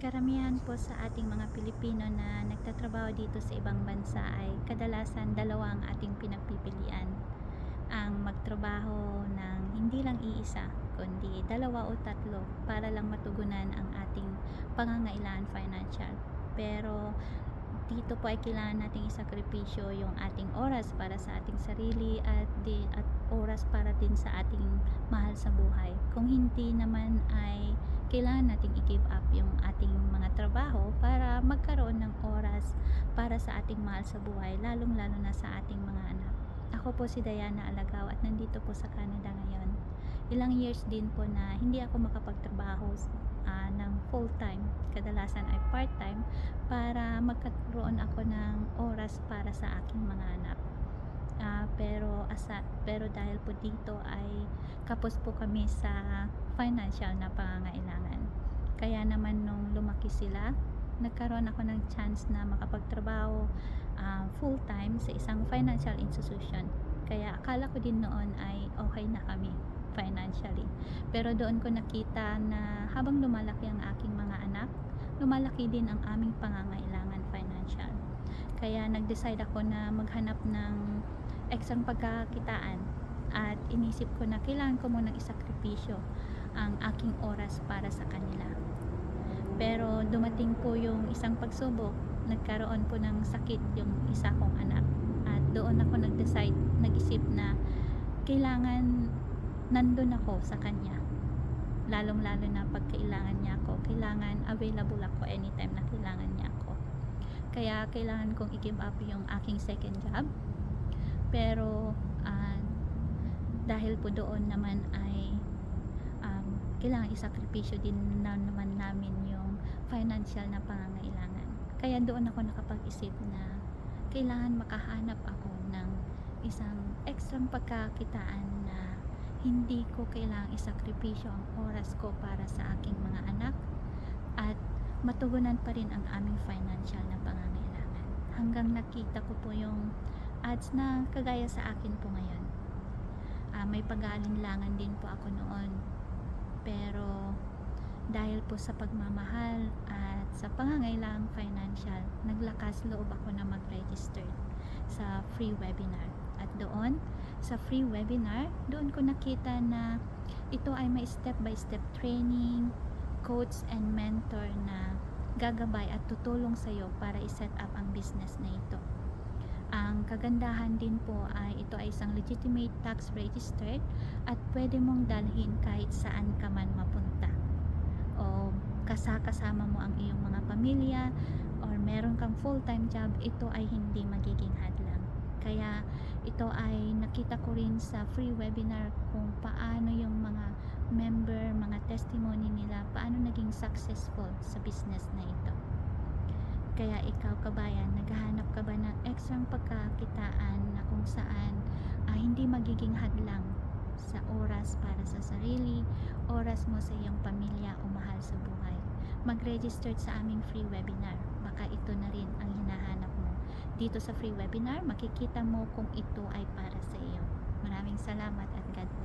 Karamihan po sa ating mga Pilipino na nagtatrabaho dito sa ibang bansa ay kadalasan dalawa ang ating pinagpipilian. Ang magtrabaho ng hindi lang iisa, kundi dalawa o tatlo para lang matugunan ang ating pangangailangan financial. Pero dito po ay kailangan nating isakripisyo yung ating oras para sa ating sarili at oras para din sa ating mahal sa buhay. Kung hindi naman ay kailangan nating i-give up yung ating mga trabaho para magkaroon ng oras para sa ating mahal sa buhay, lalong-lalo na sa ating mga anak. Ako po si Diana Alagaw at nandito po sa Canada ngayon. Ilang years din po na hindi ako makapagtrabaho ng full-time, kadalasan ay part-time, para magkaroon ako ng oras para sa aking mga anak. Pero dahil po dito ay kapos po kami sa financial na pangangailangan. Kaya naman nung lumaki sila, nagkaroon ako ng chance na makapagtrabaho full time sa isang financial institution. Kaya akala ko din noon ay okay na kami financially. Pero doon ko nakita na habang lumalaki ang aking mga anak, lumalaki din ang aming pangangailangan financial. Kaya nag-decide ako na maghanap ng ekstrang pagkakitaan at inisip ko na kailangan ko munang isakripisyo ang aking oras para sa kanila. Pero dumating po yung isang pagsubok, nagkaroon po ng sakit yung isa kong anak at doon ako nag-isip na kailangan nandun ako sa kanya, lalong lalo na pag kailangan niya ako, kailangan available ako anytime na kailangan niya ako. Kaya kailangan kong i-give up yung aking second job, pero dahil po doon naman ay kailangan isakripisyo din na naman namin yung financial na pangangailangan. Kaya doon ako nakapag-isip na kailangan makahanap ako ng isang ekstrang pagkakitaan na hindi ko kailangang isakripisyo ang oras ko para sa aking mga anak at matugunan pa rin ang aming financial na pangangailangan. Hanggang nakita ko po yung ads na kagaya sa akin po ngayon. May pag-aalinlangan din po ako noon, pero dahil po sa pagmamahal at sa pangangailangang financial, naglakas loob ako na mag-register sa free webinar. At doon sa free webinar, doon ko nakita na ito ay may step by step training, coach and mentor na gagabay at tutulong sa iyo para i-set up ang business na ito. Ang kagandahan din po ay ito ay isang legitimate tax registered at pwede mong dalhin kahit saan ka man mapunta, o kasama mo ang iyong mga pamilya, or meron kang full-time job, ito ay hindi magiging hadlang. Kaya ito ay nakita ko rin sa free webinar kung paano yung mga member, mga testimony nila, paano naging successful sa business na ito. Kaya ikaw kabayan, naghahanap ka ba ng ekstrang pagkakitaan na kung saan hindi magiging hadlang sa oras para sa sarili, oras mo sa iyong pamilya o mahal sa buhay? Mag-register sa aming free webinar. Baka ito na rin ang hinahanap mo. Dito sa free webinar, makikita mo kung ito ay para sa iyo. Maraming salamat at God bless.